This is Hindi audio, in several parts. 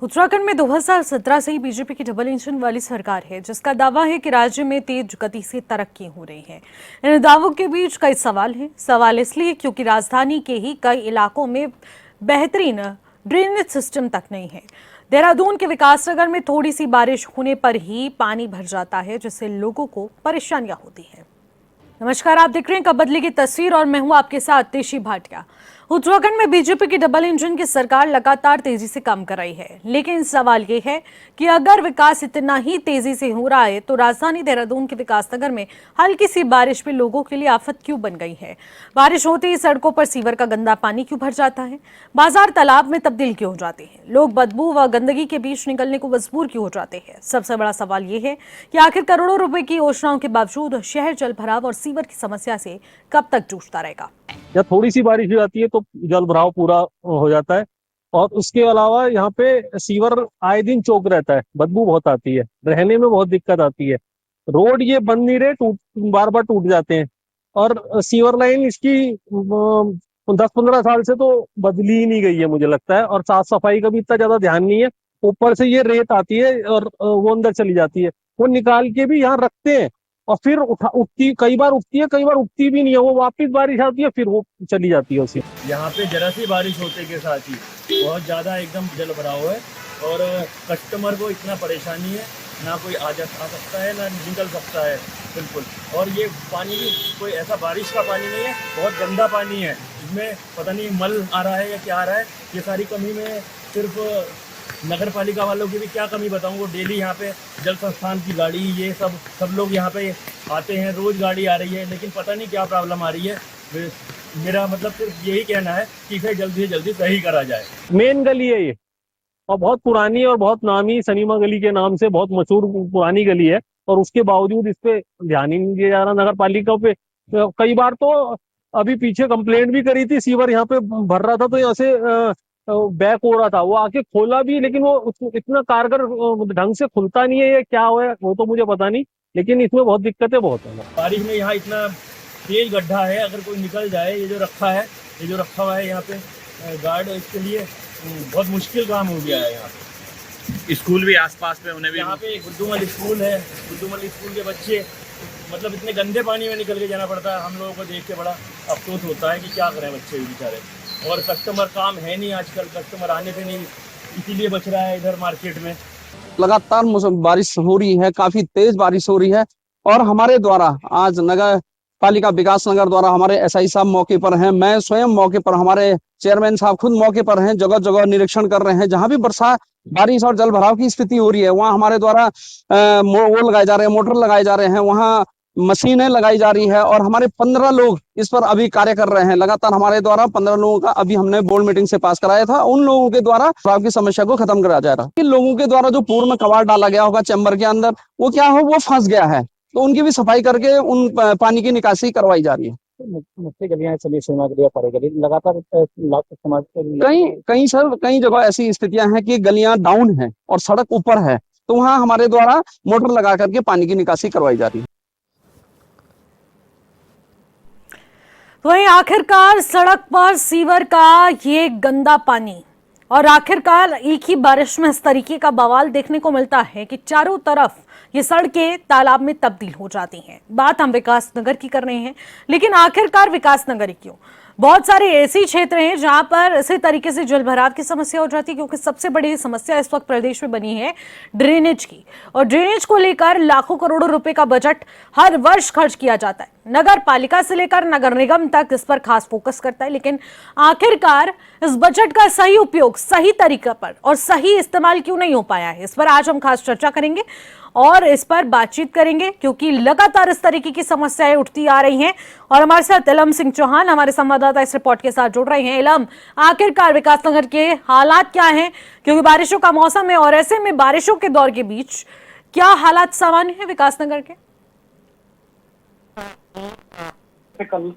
उत्तराखंड में 2017 से ही बीजेपी की डबल इंजन वाली सरकार है, जिसका दावा है कि राज्य में तेज गति से तरक्की हो रही है। इन दावों के बीच कई सवाल हैं। सवाल इसलिए क्योंकि राजधानी के ही कई इलाकों में बेहतरीन ड्रेनेज सिस्टम तक नहीं है। देहरादून के विकासनगर में थोड़ी सी बारिश होने पर ही पानी भर जाता है, जिससे लोगों को परेशानियां होती हैं। नमस्कार, आप देख रहे हैं कब बदली की तस्वीर और मैं हूं आपके साथ तेशी भाटिया। उत्तराखंड में बीजेपी की डबल इंजन की सरकार लगातार तेजी से काम कर रही है, लेकिन सवाल ये है कि अगर विकास इतना ही तेजी से हो रहा है तो राजधानी देहरादून के विकासनगर में हल्की सी बारिश भी लोगों के लिए आफत क्यों बन गई है। बारिश होते ही सड़कों पर सीवर का गंदा पानी क्यों भर जाता है, बाजार तालाब में तब्दील क्यों हो जाते हैं, लोग बदबू व गंदगी के बीच निकलने को मजबूर क्यों हो जाते हैं। सबसे बड़ा सवाल ये है कि आखिर करोड़ों रुपए की योजनाओं के बावजूद शहर जल भराव और सीवर की समस्या से कब तक जूझता रहेगा। या थोड़ी सी बारिश हो जाती है तो जल भराव पूरा हो जाता है। और उसके अलावा यहाँ पे सीवर आए दिन चौक रहता है, बदबू बहुत आती है, रहने में बहुत दिक्कत आती है। रोड ये बन नहीं रहे, बार बार टूट जाते हैं। और सीवर लाइन इसकी 10-15 साल से तो बदली ही नहीं गई है मुझे लगता है। और साफ सफाई का भी इतना ज्यादा ध्यान नहीं है। ऊपर से ये रेत आती है और वो अंदर चली जाती है, वो निकाल के भी यहाँ रखते हैं और फिर उठती, कई बार उठती है, कई बार उठती भी नहीं है, वो वापस बारिश आती है फिर वो चली जाती है उसी। यहाँ पे जरा सी बारिश होते के साथ ही बहुत ज़्यादा एकदम जल भराव है और कस्टमर को इतना परेशानी है, ना कोई आ सकता है ना निकल सकता है बिल्कुल। और ये पानी भी कोई ऐसा बारिश का पानी नहीं है, बहुत गंदा पानी है, इसमें पता नहीं मल आ रहा है या क्या आ रहा है। ये सारी कमी में सिर्फ नगर पालिका वालों की भी क्या कमी बताऊं। वो डेली यहाँ पे जल संस्थान की गाड़ी ये सब लोग यहाँ पे आते हैं, रोज गाड़ी आ रही है, लेकिन पता नहीं क्या प्रॉब्लम आ रही है। मेरा मतलब सिर्फ यही कहना है कि इसे जल्दी से जल्दी सही करा जाए। मेन गली है ये, और बहुत पुरानी और बहुत नामी सनीमा गली के नाम से बहुत मशहूर पुरानी गली है, और उसके बावजूद इस पे ध्यान ही नहीं दिया जा रहा नगर पालिका पे। कई बार तो अभी पीछे कंप्लेंट भी करी थी, सीवर यहाँ पे भर रहा था तो यहाँ से बैक हो रहा था, वो आके खोला भी, लेकिन वो इतना कारगर ढंग से खुलता नहीं है। ये क्या हुआ है वो तो मुझे पता नहीं, लेकिन इसमें बहुत दिक्कतें बहुत है। बारिश में यहाँ इतना तेज गड्ढा है, अगर कोई निकल जाए, ये जो रखा हुआ है यहाँ पे गार्ड, इसके लिए बहुत मुश्किल काम हो गया है। यहाँ पे स्कूल भी आसपास में, उन्हें भी यहाँ पे गुड्डूमल स्कूल है, गुड्डूमल स्कूल के बच्चे मतलब इतने गंदे पानी में निकल के जाना पड़ता है। हम लोगों को देख के बड़ा अफसोस होता है कि क्या करें बच्चे बेचारे। और कस्टमर काम है नहीं आजकल, कस्टमर आने से नहीं, इसीलिए बच रहा है इधर मार्केट में। लगातार बारिश हो रही है, काफी तेज बारिश हो रही है। और हमारे द्वारा आज नगर पालिका विकास नगर द्वारा हमारे एसआई साहब मौके पर हैं, मैं स्वयं मौके पर, हमारे चेयरमैन साहब खुद मौके पर हैं, जगह जगह निरीक्षण कर रहे हैं। जहां भी बरसात, बारिश और जल भराव की स्थिति हो रही है, वहां हमारे द्वारा वो लगाए जा रहे हैं, मोटर लगाए जा रहे हैं, वहां मशीनें लगाई जा रही है। और हमारे 15 लोग इस पर अभी कार्य कर रहे हैं। लगातार हमारे द्वारा 15 लोगों का अभी हमने बोर्ड मीटिंग से पास कराया था, उन लोगों के द्वारा भराव की समस्या को खत्म कराया जा रहा है। इन लोगों के द्वारा जो पूर्व में कबाड़ डाला गया होगा चैम्बर के अंदर, वो क्या हो, वो फंस गया है, तो उनकी भी सफाई करके उन पानी की निकासी करवाई जा रही है। मुख्य गलियां चलिए सीमा गलियां पड़ेगी लगातार समाज कई जगह ऐसी स्थितियां हैं कि गलियां डाउन है और सड़क ऊपर है, तो वहां हमारे द्वारा मोटर लगा करके पानी की निकासी करवाई जा रही है। वहीं आखिरकार सड़क पर सीवर का ये गंदा पानी और आखिरकार एक ही बारिश में इस तरीके का बवाल देखने को मिलता है कि चारों तरफ ये सड़कें तालाब में तब्दील हो जाती हैं। बात हम विकास नगर की कर रहे हैं, लेकिन आखिरकार विकास नगर क्यों? बहुत सारे ऐसे क्षेत्र हैं जहां पर इसी तरीके से जल भराव की समस्या हो जाती है, क्योंकि सबसे बड़ी समस्या इस वक्त प्रदेश में बनी है ड्रेनेज की। और ड्रेनेज को लेकर लाखों करोड़ों रुपए का बजट हर वर्ष खर्च किया जाता है। नगर पालिका से लेकर नगर निगम तक इस पर खास फोकस करता है, लेकिन आखिरकार इस बजट का सही उपयोग सही तरीके पर और सही इस्तेमाल क्यों नहीं हो पाया है, इस पर आज हम खास चर्चा करेंगे और इस पर बातचीत करेंगे, क्योंकि लगातार इस तरीके की समस्याएं उठती आ रही हैं। और हमारे साथ इलम सिंह चौहान हमारे संवाददाता इस रिपोर्ट के साथ जुड़ रहे हैं। इलम, आखिरकार विकासनगर के हालात क्या हैं, क्योंकि बारिशों का मौसम है और ऐसे में बारिशों के दौर के बीच क्या हालात सामान्य है विकासनगर के? कल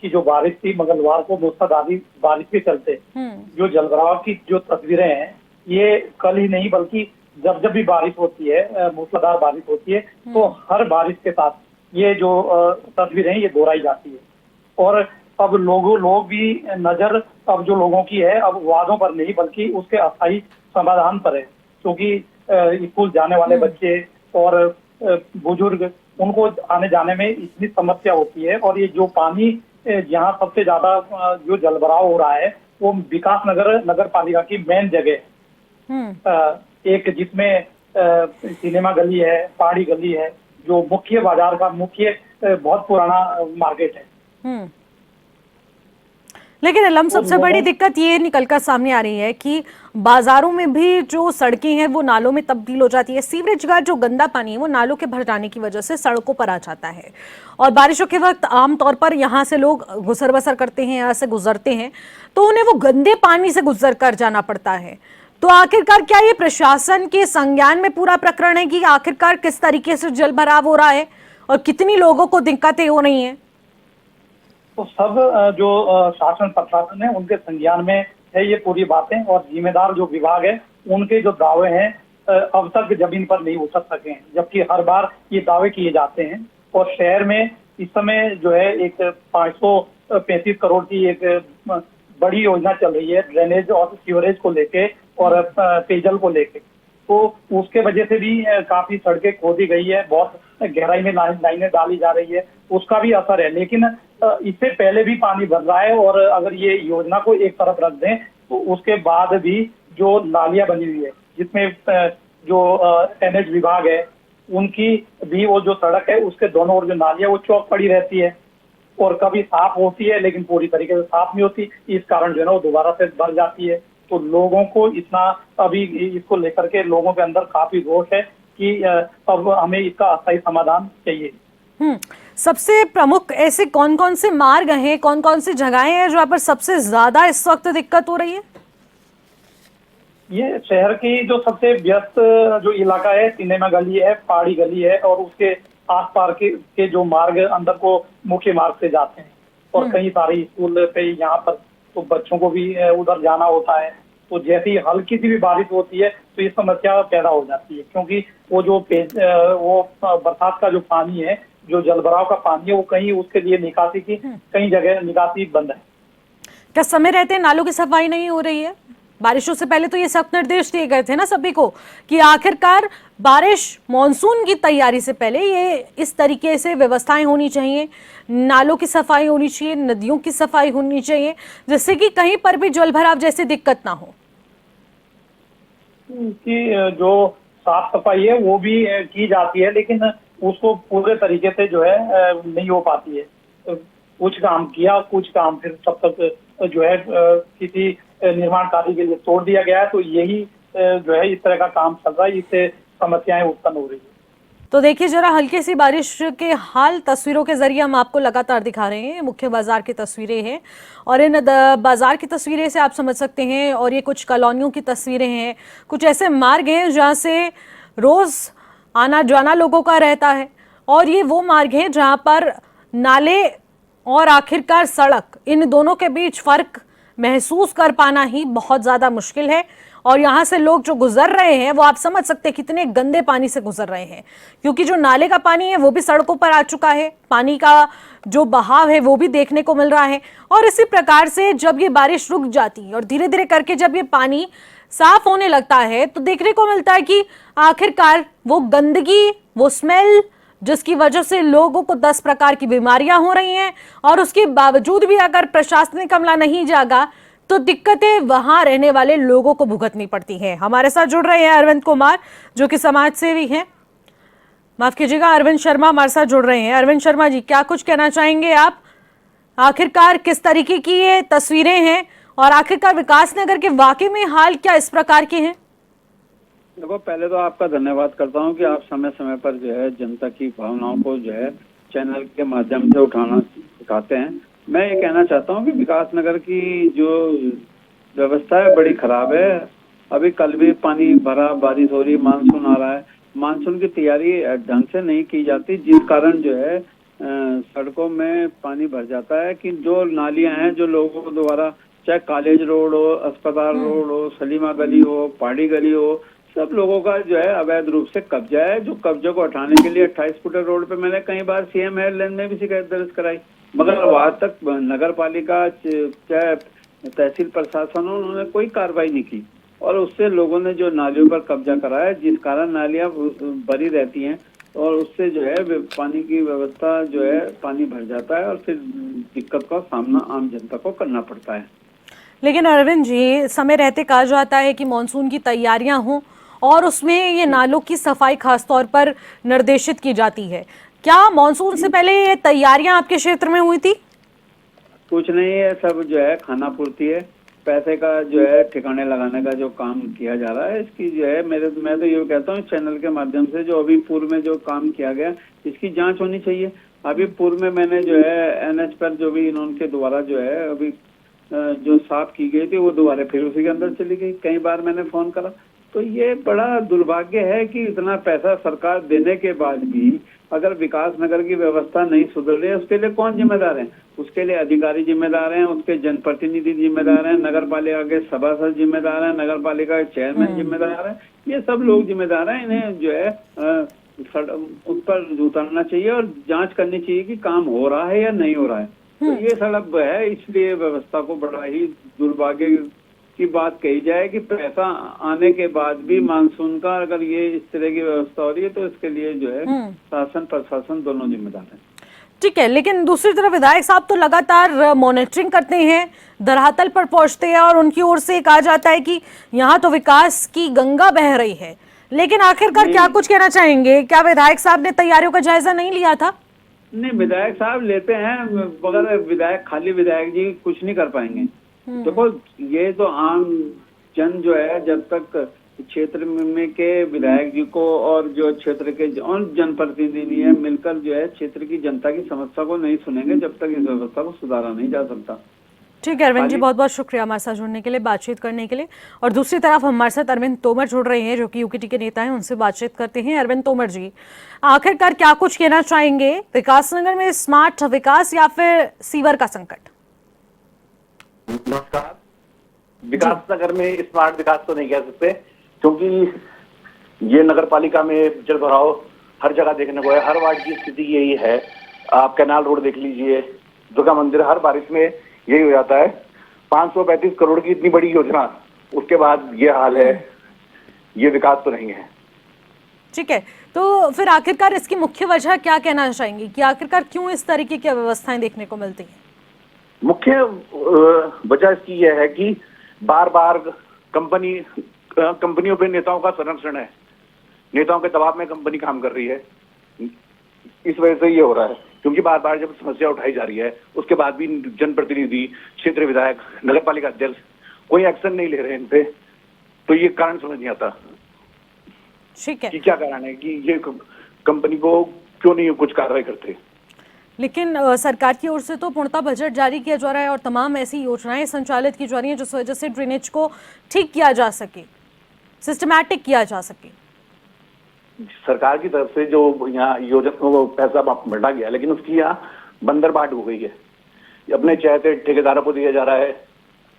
की जो बारिश थी, मंगलवार को मूसलाधार बारिश के चलते जो जलभराव की जो तस्वीरें हैं, ये कल ही नहीं बल्कि जब जब भी बारिश होती है, मूसलाधार बारिश होती है, तो हर बारिश के साथ ये जो तस्वीरें हैं ये दोहराई जाती है। और अब लोग भी नजर अब जो लोगों की है अब वादों पर नहीं बल्कि उसके अस्थायी समाधान पर है। क्योंकि स्कूल जाने वाले बच्चे और बुजुर्ग, उनको आने जाने में इतनी समस्या होती है। और ये जो पानी यहाँ सबसे ज्यादा जो जलभराव हो रहा है वो विकास नगर पालिका की मेन जगह है। एक जिसमें सिनेमा गली है, पहाड़ी गली है, जो मुख्य बाजार का मुख्य बहुत पुराना मार्केट है। लेकिन अलम सबसे बड़ी दिक्कत ये निकलकर सामने आ रही है कि बाजारों में भी जो सड़कें हैं वो नालों में तब्दील हो जाती है। सीवरेज का जो गंदा पानी है वो नालों के भर जाने की वजह से सड़कों पर आ जाता है और बारिशों के वक्त आमतौर पर यहाँ से लोग गुजर बसर करते हैं, यहाँ से गुजरते हैं तो उन्हें वो गंदे पानी से गुजर कर जाना पड़ता है। तो आखिरकार क्या ये प्रशासन के संज्ञान में पूरा प्रकरण है कि आखिरकार किस तरीके से जल भराव हो रहा है और कितनी लोगों को दिक्कतें हो रही हैं? तो सब जो शासन प्रशासन है उनके संज्ञान में है ये पूरी बातें, और जिम्मेदार जो विभाग है उनके जो दावे हैं अब तक जमीन पर नहीं उतर सके हैं, जबकि हर बार ये दावे किए जाते हैं। और शहर में इस समय जो है एक 535 करोड़ की एक बड़ी योजना चल रही है ड्रेनेज और सीवरेज को लेके और पेयजल को लेके। तो उसके वजह से भी काफी सड़कें खोदी गई है, बहुत गहराई में लाइनें डाली जा रही है, उसका भी असर है। लेकिन इससे पहले भी पानी भर रहा है, और अगर ये योजना को एक तरफ रख दें तो उसके बाद भी जो नालियां बनी हुई है जिसमें जो एनएच विभाग है उनकी भी वो जो सड़क है उसके दोनों ओर जो नालियां वो चौक पड़ी रहती है और कभी साफ होती है लेकिन पूरी तरीके से साफ नहीं होती। इस कारण जो है ना वो दोबारा से भर जाती है। तो लोगों को इतना अभी इसको लेकर के लोगों के अंदर काफी रोष है कि अब हमें इसका अस्थायी समाधान चाहिए। सबसे प्रमुख ऐसे कौन कौन से मार्ग हैं, कौन कौन सी जगहें हैं जहाँ पर सबसे ज्यादा इस वक्त दिक्कत हो रही है? ये शहर की जो सबसे व्यस्त जो इलाका है सिनेमा गली है, पहाड़ी गली है, और उसके आस पास के जो मार्ग अंदर को मुख्य मार्ग से जाते हैं। और कई सारे स्कूल पे यहाँ पर तो बच्चों को भी उधर जाना होता है। तो जैसे ही हल्की सी भी बारिश होती है तो ये समस्या पैदा हो जाती है, क्योंकि वो जो बरसात का जो पानी है, जो जलभराव का पानी है, वो कहीं उसके लिए निकासी की कई जगह निकासी बंद है। क्या समय रहते नालों की सफाई नहीं हो रही है? बारिशों से पहले तो ये सख्त निर्देश दिए गए थे ना सभी को कि आखिरकार बारिश मॉनसून की तैयारी से पहले ये इस तरीके से व्यवस्थाएं होनी चाहिए, नालों की सफाई होनी चाहिए, नदियों की सफाई होनी चाहिए, जिससे कि कहीं पर भी जल भराव जैसी दिक्कत ना हो। कि जो साफ सफाई है वो भी की जाती है, लेकिन उसको पूरे तरीके से जो है नहीं हो पाती है। कुछ काम किया, कुछ काम फिर तब तक जो है किसी निर्माण कार्य के लिए तोड़ दिया गया है। तो यही जो है इस तरह का काम चल रहा है, इससे समस्याएं उत्पन्न हो रही है। तो देखिए जरा हल्की सी बारिश के हाल तस्वीरों के जरिए हम आपको लगातार दिखा रहे हैं। मुख्य बाजार की तस्वीरें हैं और इन बाजार की तस्वीरें से आप समझ सकते हैं, और ये कुछ कॉलोनियों की तस्वीरें हैं, कुछ ऐसे मार्ग हैं जहाँ से रोज आना जाना लोगों का रहता है, और ये वो मार्ग हैं जहाँ पर नाले और आखिरकार सड़क, इन दोनों के बीच फर्क महसूस कर पाना ही बहुत ज़्यादा मुश्किल है। और यहाँ से लोग जो गुजर रहे हैं वो आप समझ सकते हैं कितने गंदे पानी से गुजर रहे हैं, क्योंकि जो नाले का पानी है वो भी सड़कों पर आ चुका है, पानी का जो बहाव है वो भी देखने को मिल रहा है। और इसी प्रकार से जब ये बारिश रुक जाती है और धीरे धीरे करके जब ये पानी साफ होने लगता है तो देखने को मिलता है कि आखिरकार वो गंदगी, वो स्मेल, जिसकी वजह से लोगों को 10 प्रकार की बीमारियां हो रही हैं, और उसके बावजूद भी अगर प्रशासनिक अमला नहीं जागा तो दिक्कतें वहां रहने वाले लोगों को भुगतनी पड़ती हैं। हमारे साथ जुड़ रहे हैं अरविंद कुमार, जो कि समाज सेवी हैं, माफ कीजिएगा अरविंद शर्मा हमारे साथ जुड़ रहे हैं। अरविंद शर्मा जी, क्या कुछ कहना चाहेंगे आप? आखिरकार किस तरीके की ये तस्वीरें हैं और आखिरकार विकास नगर के वाकई में हाल क्या इस प्रकार के हैं? देखो, पहले तो आपका धन्यवाद करता हूं कि आप समय समय पर जो है जनता की भावनाओं को जो है चैनल के माध्यम से उठाना सिखाते हैं। मैं ये कहना चाहता हूं कि विकास नगर की जो व्यवस्था है बड़ी खराब है। अभी कल भी पानी भरा, बारिश हो रही, मानसून आ रहा है, मानसून की तैयारी ढंग से नहीं की जाती, जिस कारण जो है सड़कों में पानी भर जाता है। कि जो नालियां हैं, जो लोगों को द्वारा, चाहे कॉलेज रोड हो, अस्पताल रोड हो, सलीमा गली हो, पहाड़ी गली हो, सब लोगों का जो है अवैध रूप से कब्जा है। जो कब्जे को हटाने के लिए 28 फुटर रोड पे मैंने कई बार सीएम हेल्पलाइन में भी शिकायत दर्ज कराई, मगर वहां तक नगर पालिका चाहे तहसील प्रशासन उन्होंने कोई कार्रवाई नहीं की। और उससे लोगों ने जो नालियों पर कब्जा करा है, जिस कारण नालियां भरी रहती हैं और उससे जो है पानी की व्यवस्था जो है पानी भर जाता है और फिर दिक्कत का सामना आम जनता को करना पड़ता है। लेकिन अरविंद जी, समय रहते कहा जाता है कि मानसून की तैयारियां हों और उसमें ये नालों की सफाई खासतौर पर निर्देशित की जाती है। क्या मानसून से पहले ये तैयारियां आपके क्षेत्र में हुई थी? कुछ नहीं है, सब जो है खाना पूर्ति है, पैसे का जो है ठिकाने लगाने का जो काम किया जा रहा है, इसकी जो है मैं तो ये कहता हूँ चैनल के माध्यम से जो अभी पूर्व में जो काम किया गया इसकी जांच होनी चाहिए। अभी पूर्व में मैंने जो है NH पर जो भी इन्होंने द्वारा जो है अभी जो साफ की गई थी वो दोबारा फिर उसी के अंदर चली गई। कई बार मैंने फोन करा, तो ये बड़ा दुर्भाग्य है कि इतना पैसा सरकार देने के बाद भी अगर विकास नगर की व्यवस्था नहीं सुधर रही है, उसके लिए कौन जिम्मेदार है? उसके लिए अधिकारी जिम्मेदार हैं, उसके जनप्रतिनिधि जिम्मेदार हैं, नगर पालिका के सभासद जिम्मेदार हैं, नगर पालिका के चेयरमैन जिम्मेदार हैं, ये सब लोग जिम्मेदार हैं। इन्हें जो है उस पर उतरना चाहिए और जांच करनी चाहिए कि काम हो रहा है या नहीं हो रहा है। तो ये सड़क है, इसलिए व्यवस्था को बड़ा ही दुर्भाग्य की बात कही जाए कि पैसा आने के बाद भी मानसून का अगर ये इस तरह की व्यवस्था हो रही है तो इसके लिए जो है शासन प्रशासन दोनों जिम्मेदार हैं। ठीक है, लेकिन दूसरी तरफ विधायक साहब तो लगातार मॉनिटरिंग करते हैं, धरातल पर पहुंचते हैं और उनकी ओर से कहा जाता है कि यहाँ तो विकास की गंगा बह रही है। लेकिन आखिरकार क्या कुछ कहना चाहेंगे? क्या विधायक साहब ने तैयारियों का जायजा नहीं लिया था? नहीं, विधायक साहब लेते हैं, मगर विधायक खाली विधायक जी कुछ नहीं कर पाएंगे। देखो, ये तो आम जन जो है जब तक क्षेत्र में के विधायक जी को और जो क्षेत्र के और जनप्रतिनिधि है मिलकर जो है क्षेत्र की जनता की समस्या को नहीं सुनेंगे, जब तक इस व्यवस्था को सुधारा नहीं जा सकता। ठीक है अरविंद जी, बहुत बहुत शुक्रिया हमारे साथ जुड़ने के लिए, बातचीत करने के लिए। और दूसरी तरफ हमारे साथ अरविंद तोमर जुड़ रहे हैं जो कि यूकेटी के नेता हैं, उनसे बातचीत करते हैं। अरविंद तोमर जी, आखिरकार क्या कुछ कहना चाहेंगे? विकासनगर में स्मार्ट विकास या फिर सीवर का संकट? नमस्कार। विकास नगर में स्मार्ट विकास तो नहीं कह सकते, क्योंकि ये नगर पालिका में जल भराव हर जगह देखने को है। हर वार्ड की स्थिति यही है। आप कैनाल रोड देख लीजिए, दुर्गा मंदिर, हर बारिश में यही हो जाता है। 535 करोड़ की इतनी बड़ी योजना, उसके बाद ये हाल है। ये विकास तो नहीं है। ठीक है, तो फिर आखिरकार इसकी मुख्य वजह क्या कहना चाहेंगे कि आखिरकार क्यों इस तरीके की व्यवस्थाएं देखने को मिलती हैं? मुख्य वजह इसकी यह है कि बार बार कंपनियों पे नेताओं का संरक्षण है। नेताओं के दबाव में कंपनी काम कर रही है, इस वजह से ये हो रहा है। क्योंकि बार बार जब समस्या उठाई जा रही है, उसके बाद भी जनप्रतिनिधि, क्षेत्र विधायक, नगर पालिका अध्यक्ष कोई एक्शन नहीं ले रहे इन पे, तो ये कारण समझ नहीं आता। ठीक है, कि क्या कारण है कि ये कंपनी को क्यों नहीं कुछ कार्रवाई करते। लेकिन सरकार की ओर से तो पूर्णतः बजट जारी किया जा रहा है और तमाम ऐसी योजनाएं संचालित की जा रही हैं जिस वजह से ड्रेनेज को ठीक किया जा सके, सिस्टमैटिक किया जा सके। सरकार की तरफ से जो यहाँ योजना पैसा बढ़ा गया, लेकिन उसकी यहाँ बंदरबाट हो गई है। अपने चाहते ठेकेदारों को दिया जा रहा है।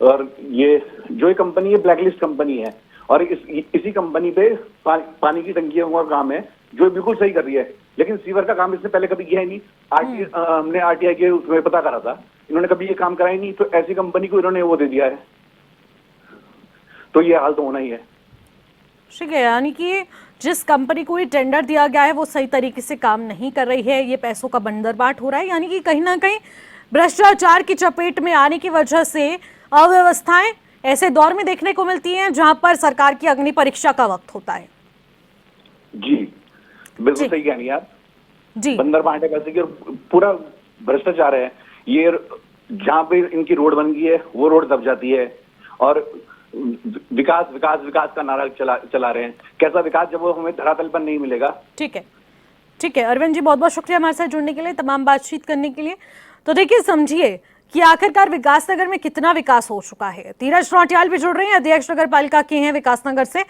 और ये जो ये कंपनी है ब्लैकलिस्ट कंपनी है और इसी कंपनी पे पानी की टंकियों का काम है, जो बिल्कुल सही कर रही है। लेकिन सीवर का काम इससे पहले कभी किया ही नहीं। हमने RTI के उसमें पता करा था, इन्होंने कभी ये काम कराया नहीं। तो ऐसी कंपनी को इन्होंने वो दे दिया है, तो ये हाल तो होना ही है। ठीक है, यानी कि जिस कंपनी को ये टेंडर दिया गया है वो सही तरीके से काम नहीं कर रही है, ये पैसों का बंदरबाट हो रहा है, यानी कि कहीं ना कहीं भ्रष्टाचार की चपेट में आने की वजह से अव्यवस्थाएं ऐसे दौर में देखने को मिलती हैं जहां पर सरकार की अग्नि परीक्षा का वक्त होता है। जी बिल्कुल सही कह रही हैं आप जी। बंदरबाट है कैसे कि पूरा भ्रष्टाचार है। ये जहाँ पे इनकी रोड बन गई है वो रोड दब जाती है और विकास विकास विकास का नारा चला रहे हैं। कैसा विकास जब वो हमें धरातल पर नहीं मिलेगा। ठीक है अरविंद जी, बहुत बहुत शुक्रिया हमारे साथ जुड़ने के लिए, तमाम बातचीत करने के लिए। तो देखिए, समझिए कि आखिरकार विकासनगर में कितना विकास हो चुका है। धीरज नौटियाल भी जुड़ रहे हैं, अध्यक्ष नगर पालिका के हैं विकासनगर से।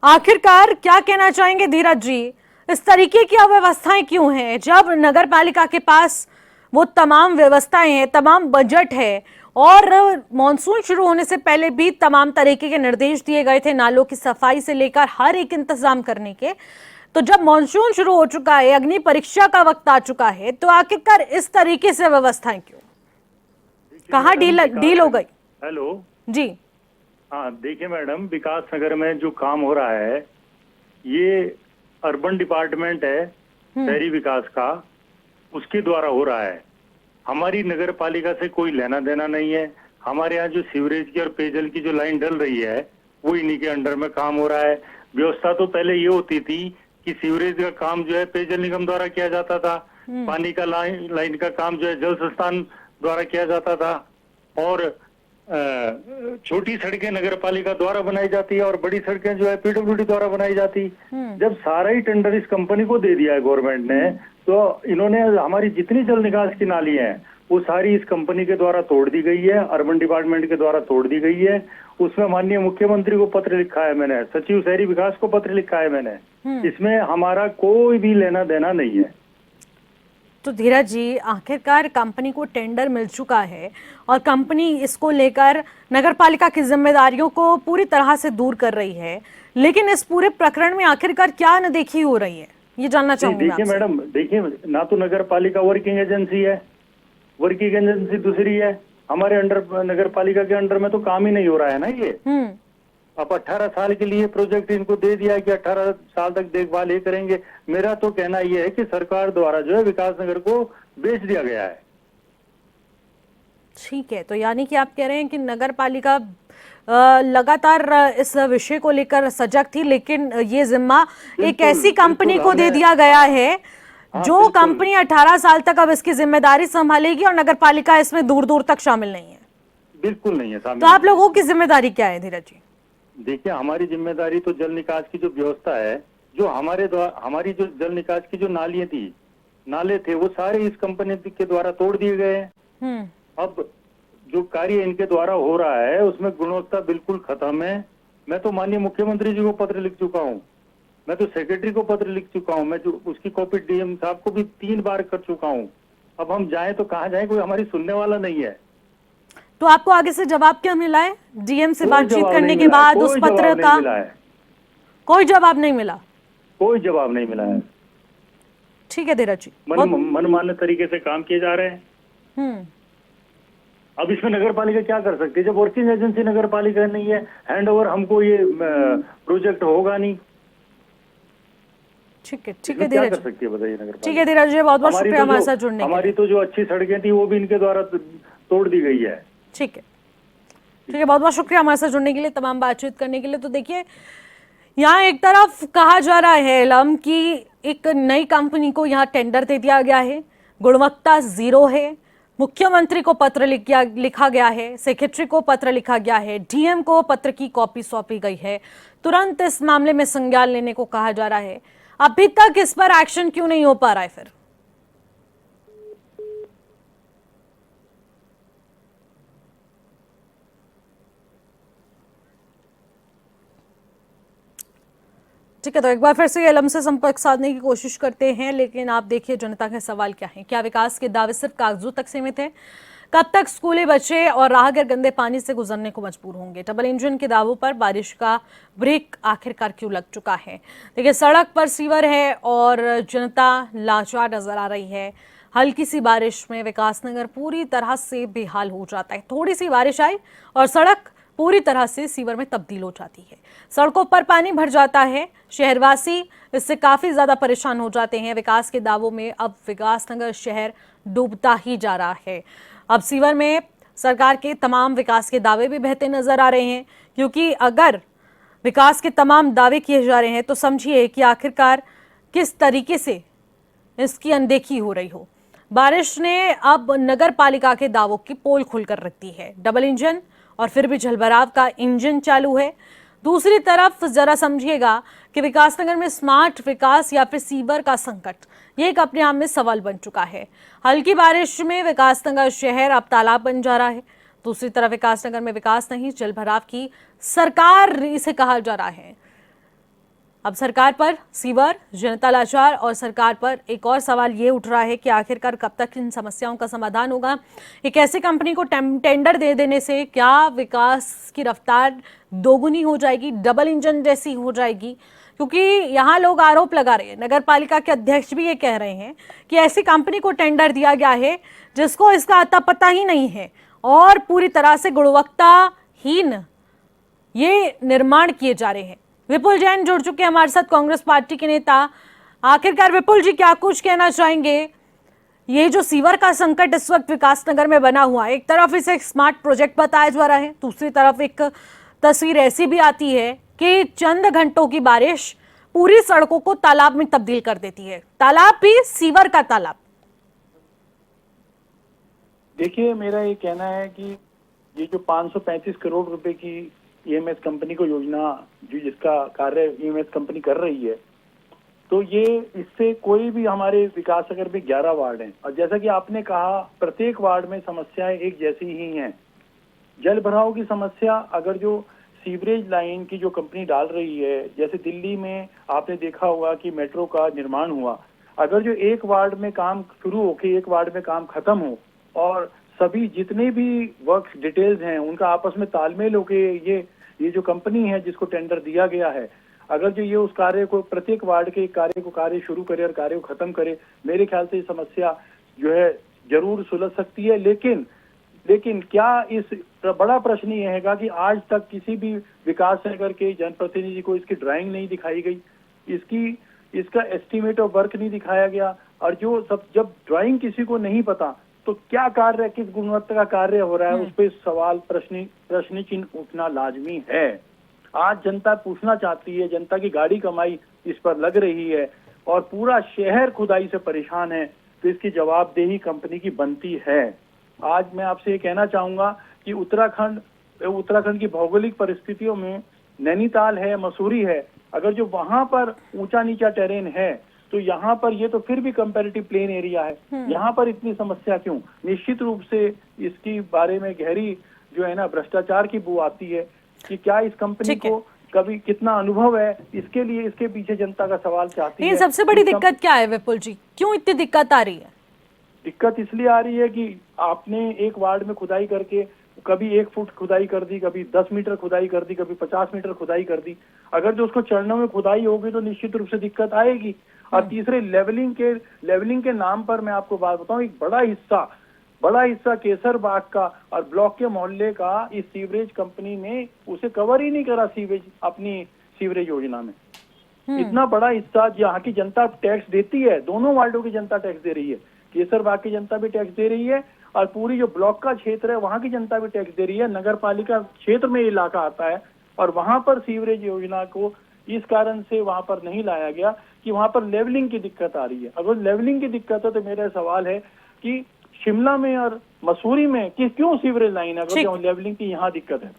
आखिरकार क्या कहना चाहेंगे धीरज जी, इस तरीके की अव्यवस्थाएं क्यों हैं जब नगर पालिका के पास वो तमाम व्यवस्थाएं हैं, तमाम बजट है और मॉनसून शुरू होने से पहले भी तमाम तरीके के निर्देश दिए गए थे, नालों की सफाई से लेकर हर एक इंतजाम करने के। तो जब मॉनसून शुरू हो चुका है, अग्नि परीक्षा का वक्त आ चुका है, तो आखिरकार इस तरीके से व्यवस्थाएं क्यों, कहाँ डील हो गई? हेलो जी हाँ देखिए मैडम, विकास नगर में जो काम हो रहा है ये अर्बन डिपार्टमेंट है शहरी विकास का, उसके द्वारा हो रहा है। हमारी नगर पालिका से कोई लेना देना नहीं है। हमारे यहाँ जो सीवरेज की और पेयजल की जो लाइन डल रही है वो इन्हीं के अंडर में काम हो रहा है। व्यवस्था तो पहले ये होती थी कि सीवरेज का काम जो है पेयजल निगम द्वारा किया जाता था, पानी का लाइन का काम जो है जल संस्थान द्वारा किया जाता था, और छोटी सड़कें नगर पालिका द्वारा बनाई जाती है और बड़ी सड़कें जो है पीडब्ल्यूडी द्वारा बनाई जाती। जब सारा ही टेंडर इस कंपनी को दे दिया है गवर्नमेंट ने, तो इन्होंने हमारी जितनी जल निकास की नाली है वो सारी इस कंपनी के द्वारा तोड़ दी गई है, अर्बन डिपार्टमेंट के द्वारा तोड़ दी गई है। उसमें माननीय मुख्यमंत्री को पत्र लिखा है मैंने, सचिव शहरी विकास को पत्र लिखा है मैंने। इसमें हमारा कोई भी लेना देना नहीं है। तो धीरज जी, आखिरकार कंपनी को टेंडर मिल चुका है और कंपनी इसको लेकर नगर पालिका की जिम्मेदारियों को पूरी तरह से दूर कर रही है, लेकिन इस पूरे प्रकरण में आखिरकार क्या अनदेखी हो रही है, ये जानना चाहूंगी। देखिए मैडम, देखिए ना तो नगर पालिका वर्किंग एजेंसी है, वर्किंग एजेंसी दूसरी है। हमारे अंडर नगर पालिका के अंडर में तो काम ही नहीं हो रहा है ना ये। अब 18 साल के लिए प्रोजेक्ट इनको दे दिया है कि 18 साल तक देखभाल ये करेंगे। मेरा तो कहना ये है कि सरकार द्वारा जो है विकास नगर को बेच दिया गया है। ठीक है, तो यानी कि आप कह रहे हैं कि नगर पालिका लगातार इस विषय को लेकर सजग थी, लेकिन ये जिम्मा एक ऐसी कंपनी को दे दिया गया है जो कंपनी 18 साल तक अब इसकी जिम्मेदारी संभालेगी और नगर पालिका इसमें दूर दूर तक शामिल नहीं है। बिल्कुल नहीं है। तो आप लोगों की जिम्मेदारी क्या है धीरज जी? देखिए, हमारी जिम्मेदारी तो जल निकास की जो व्यवस्था है, जो हमारी जो जल निकास की जो नालियां थी, नाले थे, वो सारे इस कंपनी के द्वारा तोड़ दिए गए हैं। अब जो कार्य इनके द्वारा हो रहा है उसमें गुणवत्ता बिल्कुल खत्म है। मैं तो माननीय मुख्यमंत्री जी को पत्र लिख चुका हूँ, मैं तो सेक्रेटरी को पत्र लिख चुका हूँ, मैं जो उसकी कॉपी डीएम साहब को भी 3 बार कर चुका हूँ। अब हम जाएं तो कहाँ जाएं, कोई हमारी सुनने वाला नहीं है। तो आपको आगे से जवाब क्या मिला है? डीएम से बातचीत करने के बाद उस पत्र का कोई जवाब नहीं मिला? कोई जवाब नहीं मिला है। ठीक है धीरज जी, मनमाने तरीके से काम किए जा रहे हैं। अब इसमें नगर पालिका क्या कर सकती है जब वर्किंग एजेंसी नगर पालिका नहीं है? हैंडओवर हमको ये प्रोजेक्ट होगा नहीं। ठीक है धीरज, कर सकती है बताइए नगर? ठीक है धीरज जी, बहुत बहुत शुक्रिया हमारे साथ जुड़ने के लिए। हमारी तो जो अच्छी सड़कें थी वो भी इनके द्वारा तोड़ दी गई है। ठीक है, बहुत बहुत शुक्रिया हमारे साथ जुड़ने के लिए, तमाम बातचीत करने के लिए। तो देखिए, यहाँ एक तरफ कहा जा रहा है एलम कि एक नई कंपनी को यहाँ टेंडर दे दिया गया है, गुणवत्ता 0 है, मुख्यमंत्री को पत्र लिखा गया है, सेक्रेटरी को पत्र लिखा गया है, डीएम को पत्र की कॉपी सौंपी गई है, तुरंत इस मामले में संज्ञान लेने को कहा जा रहा है। अभी तक इस पर एक्शन क्यों नहीं हो पा रहा है फिर? ठीक है, तो एक बार फिर से एलम से संपर्क साधने की कोशिश करते हैं, लेकिन आप देखिए जनता के सवाल क्या है। क्या विकास के दावे सिर्फ कागजों तक सीमित है? कब तक स्कूली बच्चे और राहगीर गंदे पानी से गुजरने को मजबूर होंगे? डबल इंजन के दावों पर बारिश का ब्रेक आखिरकार क्यों लग चुका है? देखिए, सड़क पर सीवर है और जनता लाचार नजर आ रही है। हल्की सी बारिश में विकासनगर पूरी तरह से बेहाल हो जाता है। थोड़ी सी बारिश आई और सड़क पूरी तरह से सीवर में तब्दील हो जाती है, सड़कों पर पानी भर जाता है। शहरवासी इससे काफी ज्यादा परेशान हो जाते हैं। विकास के दावों में अब विकासनगर शहर डूबता ही जा रहा है। अब सीवर में सरकार के तमाम विकास के दावे भी बहते नजर आ रहे हैं, क्योंकि अगर विकास के तमाम दावे किए जा रहे हैं तो समझिए कि आखिरकार किस तरीके से इसकी अनदेखी हो रही हो। बारिश ने अब नगर पालिका के दावों की पोल खुलकर रख दी है। डबल इंजन और फिर भी जलभराव का इंजन चालू है। दूसरी तरफ जरा समझिएगा कि विकासनगर में स्मार्ट विकास या फिर सीवर का संकट, ये एक अपने आप में सवाल बन चुका है। हल्की बारिश में विकासनगर शहर अब तालाब बन जा रहा है। दूसरी तरफ विकासनगर में विकास नहीं, जलभराव की सरकार इसे कहा जा रहा है। अब सरकार पर सीवर, जनता लाचार और सरकार पर एक और सवाल ये उठ रहा है कि आखिरकार कब तक इन समस्याओं का समाधान होगा? एक ऐसी कंपनी को टेंडर दे देने से क्या विकास की रफ्तार दोगुनी हो जाएगी, डबल इंजन जैसी हो जाएगी? क्योंकि यहाँ लोग आरोप लगा रहे हैं, नगर पालिका के अध्यक्ष भी ये कह रहे हैं कि ऐसी कंपनी को टेंडर दिया गया है जिसको इसका अता पता ही नहीं है और पूरी तरह से गुणवत्ताहीन ये निर्माण किए जा रहे हैं। विपुल जैन जुड़ चुके हैं हमारे साथ, कांग्रेस पार्टी के नेता। आखिरकार विपुल जी क्या कुछ कहना चाहेंगे? ये जो सीवर का संकट इस वक्त विकासनगर में बना हुआ है, एक तरफ इसे एक स्मार्ट प्रोजेक्ट बताया जा रहा है, दूसरी तरफ एक तस्वीर ऐसी भी आती है कि चंद घंटों की बारिश पूरी सड़कों को तालाब में तब्दील कर देती है। तालाब भी सीवर का तालाब। देखिए, मेरा ये कहना है कि ये जो 535 करोड़ रुपए की ईएमएस कंपनी को योजना, जो जिसका कार्य ईएमएस कंपनी कर रही है, तो ये इससे कोई भी हमारे विकास नगर में 11 वार्ड हैं, और जैसा कि आपने कहा प्रत्येक वार्ड में समस्याएं एक जैसी ही हैं। जल भराव की समस्या, अगर जो सीवरेज लाइन की जो कंपनी डाल रही है, जैसे दिल्ली में आपने देखा होगा कि मेट्रो का निर्माण हुआ, अगर जो एक वार्ड में काम शुरू होके एक वार्ड में काम खत्म हो और सभी जितने भी वर्क डिटेल्स हैं उनका आपस में तालमेल होके ये जो कंपनी है जिसको टेंडर दिया गया है, अगर जो ये उस कार्य को प्रत्येक वार्ड के कार्य शुरू करे और कार्य को खत्म करे, मेरे ख्याल से ये समस्या जो है जरूर सुलझ सकती है। लेकिन क्या इस बड़ा प्रश्न ये है कि आज तक किसी भी विकास नगर के जनप्रतिनिधि को इसकी ड्राइंग नहीं दिखाई गई, इसका एस्टीमेट ऑफ वर्क नहीं दिखाया गया, और जब ड्राइंग किसी को नहीं पता तो क्या कार्य, किस गुणवत्ता का कार्य हो रहा है, उस पर सवाल प्रश्न चिन्ह उठना लाजमी है। आज जनता पूछना चाहती है, जनता की गाड़ी कमाई इस पर लग रही है और पूरा शहर खुदाई से परेशान है, तो इसकी जवाबदेही कंपनी की बनती है। आज मैं आपसे ये कहना चाहूंगा कि उत्तराखंड की भौगोलिक परिस्थितियों में नैनीताल है, मसूरी है, अगर जो वहां पर ऊंचा नीचा टेरेन है तो यहाँ पर ये तो फिर भी कंपैरेटिव प्लेन एरिया है, यहाँ पर इतनी समस्या क्यों? निश्चित रूप से इसकी बारे में गहरी जो है ना भ्रष्टाचार की बू आती है कि क्या इस कंपनी को कभी कितना अनुभव है, इसके लिए इसके पीछे जनता का सवाल चाहती है। सबसे बड़ी दिक्कत क्या है विपुल जी, क्यों इतनी दिक्कत आ रही है? दिक्कत इसलिए आ रही है कि आपने एक वार्ड में खुदाई करके कभी 1 फुट खुदाई कर दी, कभी 10 मीटर खुदाई कर दी, कभी 50 मीटर खुदाई कर दी। अगर जो उसको चरणों में खुदाई होगी तो निश्चित रूप से दिक्कत आएगी। और तीसरे लेवलिंग के नाम पर मैं आपको बात बताऊं, एक बड़ा हिस्सा केसर बाग का और ब्लॉक के मोहल्ले का इस सीवरेज कंपनी ने उसे कवर ही नहीं करा अपनी सीवरेज योजना में। इतना बड़ा हिस्सा यहाँ की जनता टैक्स देती है, दोनों वार्डों की जनता टैक्स दे रही है, केसर बाग की जनता भी टैक्स दे रही है और पूरी जो ब्लॉक का क्षेत्र है वहां की जनता भी टैक्स दे रही है। नगर पालिका क्षेत्र में इलाका आता है और वहां पर सीवरेज योजना को इस कारण से वहां पर नहीं लाया गया कि वहां पर लेवलिंग की दिक्कत आ रही है। अगर लेवलिंग की दिक्कत है तो मेरा सवाल है कि शिमला में और मसूरी में क्यों सीवरेज लाइन है, अगर लेवलिंग की यहाँ दिक्कत है?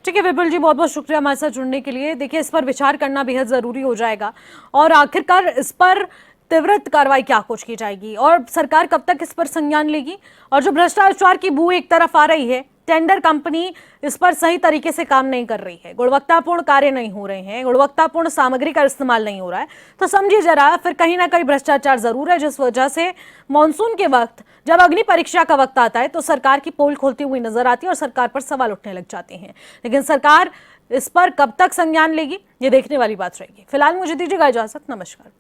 ठीक है विपुल जी, बहुत बहुत शुक्रिया हमारे साथ जुड़ने के लिए। देखिए, इस पर विचार करना बेहद जरूरी हो जाएगा और आखिरकार इस पर त्वरित कार्रवाई क्या कुछ की जाएगी और सरकार कब तक इस पर संज्ञान लेगी। और जो भ्रष्टाचार की बू एक तरफ आ रही है, टेंडर कंपनी इस पर सही तरीके से काम नहीं कर रही है, गुणवत्तापूर्ण कार्य नहीं हो रहे हैं, गुणवत्तापूर्ण सामग्री का इस्तेमाल नहीं हो रहा है, तो समझिए जरा फिर कहीं ना कहीं भ्रष्टाचार जरूर है, जिस वजह से मॉनसून के वक्त जब अग्नि परीक्षा का वक्त आता है तो सरकार की पोल खोलती हुई नजर आती है और सरकार पर सवाल उठने लग जाते हैं। लेकिन सरकार इस पर कब तक संज्ञान लेगी, ये देखने वाली बात रहेगी। फिलहाल मुझे दीजिएगा इजाजत, नमस्कार।